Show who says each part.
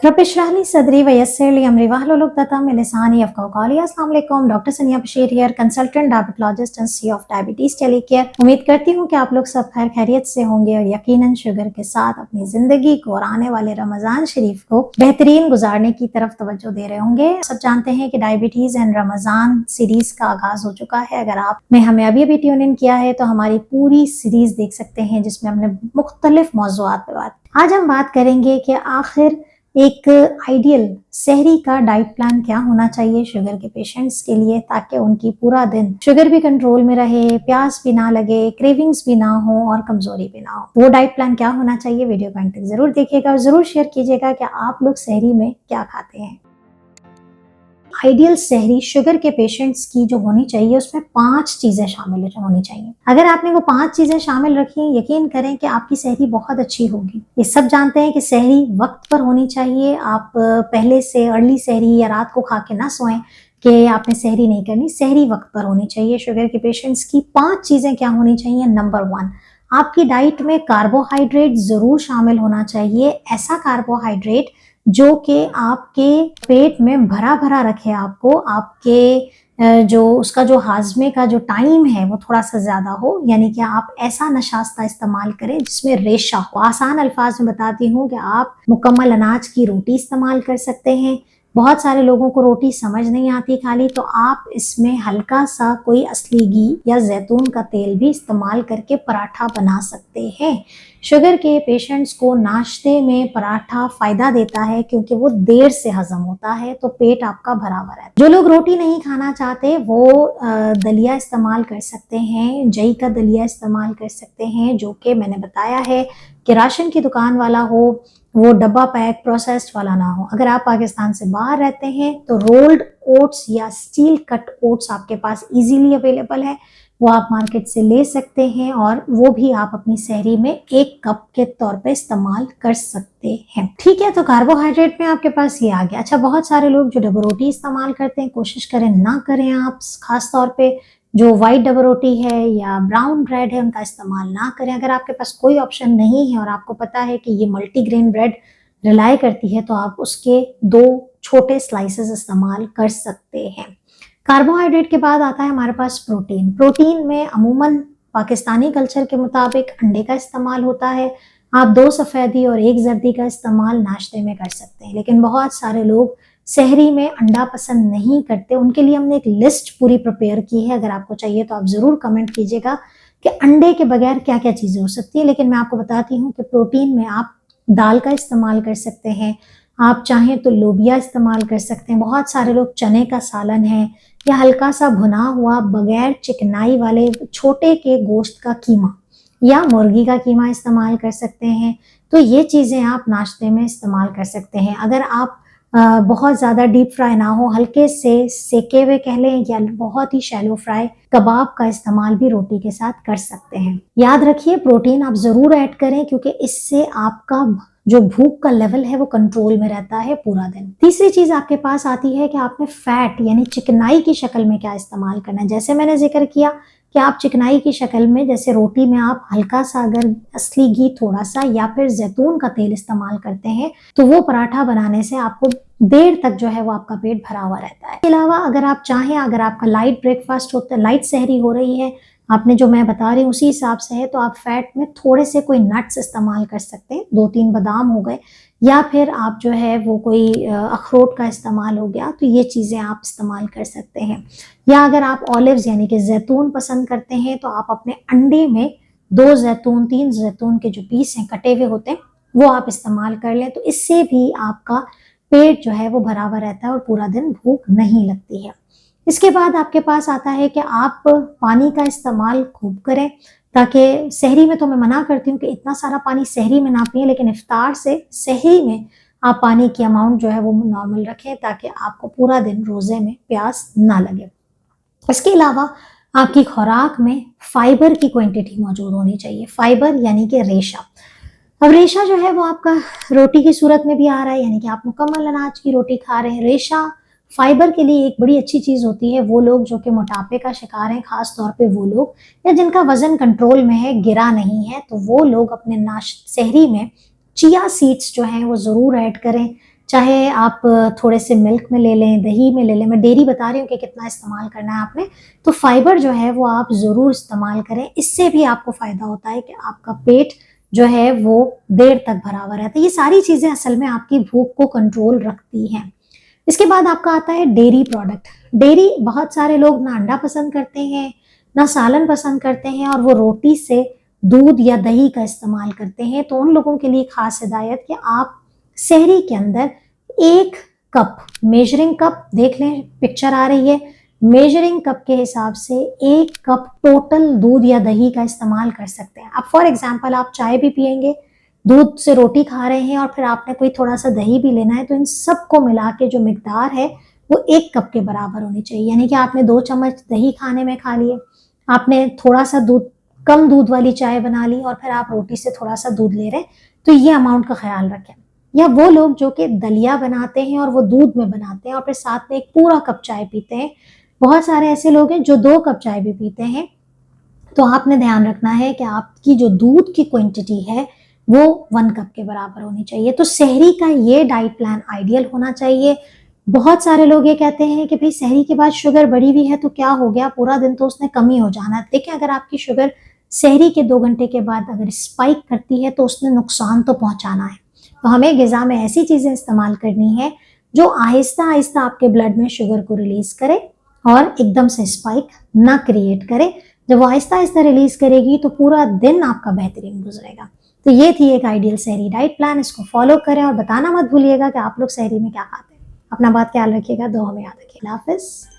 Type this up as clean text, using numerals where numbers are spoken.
Speaker 1: रब इश्रह ली सदरी व यस्सिर ली अमरी वहलुल उक़दतम मिन लिसानी यफ़क़हू क़ौली। अस्सलाम वालेकुम, doctor Sania Bashir here, consultant diabetologist and C of Diabetes Telecare. उम्मीद करती हूँ कि आप लोग सब खैर खैरियत से होंगे और यकीनन शुगर के साथ अपनी जिंदगी को और आने वाले रमजान शरीफ को बेहतरीन गुजारने की तरफ तवज्जो दे रहे होंगे। सब जानते हैं कि डायबिटीज एंड रमजान सीरीज का आगाज हो चुका है। अगर आपने हमें अभी अभी ट्यून इन किया है तो हमारी पूरी सीरीज देख सकते हैं जिसमें हमने मुख्तलिफ मौज़ूआत पे बात। आज हम बात करेंगे कि आखिर एक आइडियल सहरी का डाइट प्लान क्या होना चाहिए शुगर के पेशेंट्स के लिए, ताकि उनकी पूरा दिन शुगर भी कंट्रोल में रहे, प्यास भी ना लगे, क्रेविंग्स भी ना हो और कमजोरी भी ना हो। वो डाइट प्लान क्या होना चाहिए, वीडियो को अंत तक जरूर देखिएगा और जरूर शेयर कीजिएगा कि आप लोग सहरी में क्या खाते हैं। आइडियल सहरी शुगर के पेशेंट्स की जो होनी चाहिए उसमें 5 चीजें शामिल होनी चाहिए। अगर आपने वो 5 चीजें शामिल रखी, यकीन करें कि आपकी सहरी बहुत अच्छी होगी। ये सब जानते हैं कि सहरी वक्त पर होनी चाहिए। आप पहले से अर्ली सहरी या रात को खा के ना सोएं कि आपने सहरी नहीं करनी। सहरी वक्त पर होनी चाहिए। शुगर के पेशेंट्स की 5 चीजें क्या होनी चाहिए। नंबर 1, आपकी डाइट में कार्बोहाइड्रेट जरूर शामिल होना चाहिए। ऐसा कार्बोहाइड्रेट जो कि आपके पेट में भरा भरा रखे, आपके जो उसका जो हाजमे का जो टाइम है वो थोड़ा सा ज्यादा हो। यानी कि आप ऐसा नाश्ता इस्तेमाल करें जिसमें रेशा हो। आसान अल्फाज में बताती हूँ कि आप मुकम्मल अनाज की रोटी इस्तेमाल कर सकते हैं। बहुत सारे लोगों को रोटी समझ नहीं आती खाली, तो आप इसमें हल्का सा कोई असली घी या जैतून का तेल भी इस्तेमाल करके पराठा बना सकते हैं। शुगर के पेशेंट्स को नाश्ते में पराठा फायदा देता है क्योंकि वो देर से हजम होता है, तो पेट आपका भरा हुआ रहता है। जो लोग रोटी नहीं खाना चाहते वो दलिया इस्तेमाल कर सकते हैं। जई का दलिया इस्तेमाल कर सकते हैं, जो कि मैंने बताया है कि राशन की दुकान वाला हो, वो डब्बा पैक प्रोसेस्ड वाला ना हो। अगर आप पाकिस्तान से बाहर रहते हैं तो रोल्ड ओट्स या स्टील कट ओट्स आपके पास इजीली अवेलेबल है, वो आप मार्केट से ले सकते हैं और वो भी आप अपनी सहरी में 1 कप के तौर पे इस्तेमाल कर सकते हैं। ठीक है, तो कार्बोहाइड्रेट में आपके पास ये आ गया। अच्छा, बहुत सारे लोग जो डबल रोटी इस्तेमाल करते हैं, कोशिश करें ना करें आप। खास तौर पे जो वाइट डबल रोटी है या ब्राउन ब्रेड है उनका इस्तेमाल ना करें। अगर आपके पास कोई ऑप्शन नहीं है और आपको पता है कि ये मल्टीग्रेन ब्रेड रिलाई करती है, तो आप उसके 2 छोटे स्लाइसेस इस्तेमाल कर सकते हैं। कार्बोहाइड्रेट के बाद आता है हमारे पास प्रोटीन। प्रोटीन में अमूमन पाकिस्तानी कल्चर के मुताबिक अंडे का इस्तेमाल होता है। आप 2 सफ़ेदी और 1 जर्दी का इस्तेमाल नाश्ते में कर सकते हैं, लेकिन बहुत सारे लोग सहरी में अंडा पसंद नहीं करते। उनके लिए हमने एक लिस्ट पूरी प्रिपेयर की है। अगर आपको चाहिए तो आप ज़रूर कमेंट कीजिएगा कि अंडे के बगैर क्या क्या चीज़ें हो सकती है। लेकिन मैं आपको बताती हूँ कि प्रोटीन में आप दाल का इस्तेमाल कर सकते हैं, आप चाहें तो लोबिया इस्तेमाल कर सकते हैं। बहुत सारे लोग चने का सालन है या हल्का सा भुना हुआ बगैर चिकनाई वाले छोटे के गोश्त का कीमा या मुर्गी का कीमा इस्तेमाल कर सकते हैं। तो ये चीज़ें आप नाश्ते में इस्तेमाल कर सकते हैं। अगर आप बहुत ज़्यादा डीप फ्राई ना हो, हल्के से सेके हुए कह लें या बहुत ही शैलो फ्राई कबाब का इस्तेमाल भी रोटी के साथ कर सकते हैं। याद रखिए, प्रोटीन आप ज़रूर ऐड करें क्योंकि इससे आपका जो भूख का लेवल है वो कंट्रोल में रहता है पूरा दिन। तीसरी चीज आपके पास आती है कि आपने फैट यानी चिकनाई की शक्ल में क्या इस्तेमाल करना है। जैसे मैंने जिक्र किया कि आप चिकनाई की शक्ल में, जैसे रोटी में आप हल्का सा अगर असली घी थोड़ा सा या फिर जैतून का तेल इस्तेमाल करते हैं तो वो पराठा बनाने से आपको देर तक जो है वो आपका पेट भरा हुआ रहता है। इसके अलावा अगर आप चाहें, अगर आपका लाइट ब्रेकफास्ट होता है, लाइट सहरी हो रही है, आपने जो मैं बता रही हूँ उसी हिसाब से है, तो आप फैट में थोड़े से कोई नट्स इस्तेमाल कर सकते हैं। 2-3 बादाम हो गए या फिर आप जो है वो कोई अखरोट का इस्तेमाल हो गया, तो ये चीज़ें आप इस्तेमाल कर सकते हैं। या अगर आप ऑलिव्स यानी कि जैतून पसंद करते हैं तो आप अपने अंडे में 2 जैतून 3 जैतून के जो पीस हैं कटे हुए होते हैं वो आप इस्तेमाल कर लें, तो इससे भी आपका पेट जो है वो भरा हुआ रहता है और पूरा दिन भूख नहीं लगती है। इसके बाद आपके पास आता है कि आप पानी का इस्तेमाल खूब करें, ताकि सहरी में तो मैं मना करती हूँ कि इतना सारा पानी सहरी में ना पिए, लेकिन इफ्तार से सहरी में आप पानी की अमाउंट जो है वो नॉर्मल रखें ताकि आपको पूरा दिन रोजे में प्यास ना लगे। इसके अलावा आपकी खुराक में फाइबर की क्वांटिटी मौजूद होनी चाहिए। फाइबर यानी कि रेशा। अब रेशा जो है वो आपका रोटी की सूरत में भी आ रहा है, यानी कि आप मुकम्मल अनाज की रोटी खा रहे हैं। रेशा फाइबर के लिए एक बड़ी अच्छी चीज होती है। वो लोग जो कि मोटापे का शिकार हैं, खास तौर पे वो लोग या जिनका वजन कंट्रोल में है, गिरा नहीं है, तो वो लोग अपने सहरी में चिया सीड्स जो हैं वो जरूर ऐड करें। चाहे आप थोड़े से मिल्क में ले लें, दही में ले लें। मैं डेयरी बता रही हूँ कि कितना इस्तेमाल करना है आपने। तो फाइबर जो है वो आप ज़रूर इस्तेमाल करें। इससे भी आपको फ़ायदा होता है कि आपका पेट जो है वो देर तक भरा हुआ रहता है। ये सारी चीज़ें असल में आपकी भूख को कंट्रोल रखती हैं। इसके बाद आपका आता है डेयरी प्रोडक्ट। डेयरी बहुत सारे लोग ना अंडा पसंद करते हैं, ना सालन पसंद करते हैं, और वो रोटी से दूध या दही का इस्तेमाल करते हैं। तो उन लोगों के लिए खास हिदायत कि आप सहरी के अंदर 1 कप, मेजरिंग कप देख लें, पिक्चर आ रही है, मेजरिंग कप के हिसाब से 1 कप टोटल दूध या दही का इस्तेमाल कर सकते हैं। अब फॉर एग्जांपल आप चाय भी पियेंगे, दूध से रोटी खा रहे हैं, और फिर आपने कोई थोड़ा सा दही भी लेना है, तो इन सबको मिला के जो मिकदार है वो 1 कप के बराबर होनी चाहिए। यानी कि आपने 2 चम्मच दही खाने में खा लिए, आपने थोड़ा सा दूध, कम दूध वाली चाय बना ली, और फिर आप रोटी से थोड़ा सा दूध ले रहे हैं, तो ये अमाउंट का ख्याल रखें। या वो लोग जो कि दलिया बनाते हैं और वो दूध में बनाते हैं और फिर साथ में 1 पूरा कप चाय पीते हैं, बहुत सारे ऐसे लोग हैं जो 2 कप चाय भी पीते हैं। तो आपने ध्यान रखना है कि आपकी जो दूध की क्वांटिटी है वो 1 कप के बराबर होनी चाहिए। तो सहरी का ये डाइट प्लान आइडियल होना चाहिए। बहुत सारे लोग ये कहते हैं कि भाई सहरी के बाद शुगर बढ़ी हुई है तो क्या हो गया, पूरा दिन तो उसने कम ही हो जाना। देखिए, अगर आपकी शुगर सहरी के 2 घंटे के बाद अगर स्पाइक करती है तो उसने नुकसान तो पहुंचाना है। तो हमें ग़िज़ा में ऐसी चीज़ें इस्तेमाल करनी है जो आहिस्ता आहिस्ता आपके ब्लड में शुगर को रिलीज करे और एकदम से स्पाइक ना क्रिएट करे। जब वो आहिस्ता आहिस्ता रिलीज करेगी तो पूरा दिन आपका बेहतरीन गुजरेगा। तो ये थी एक आइडियल सहरी डाइट प्लान। इसको फॉलो करें और बताना मत भूलिएगा कि आप लोग सहरी में क्या खाते हैं। अपना बात ख्याल रखिएगा, दुआ में याद रखिएगा। हाफिज़।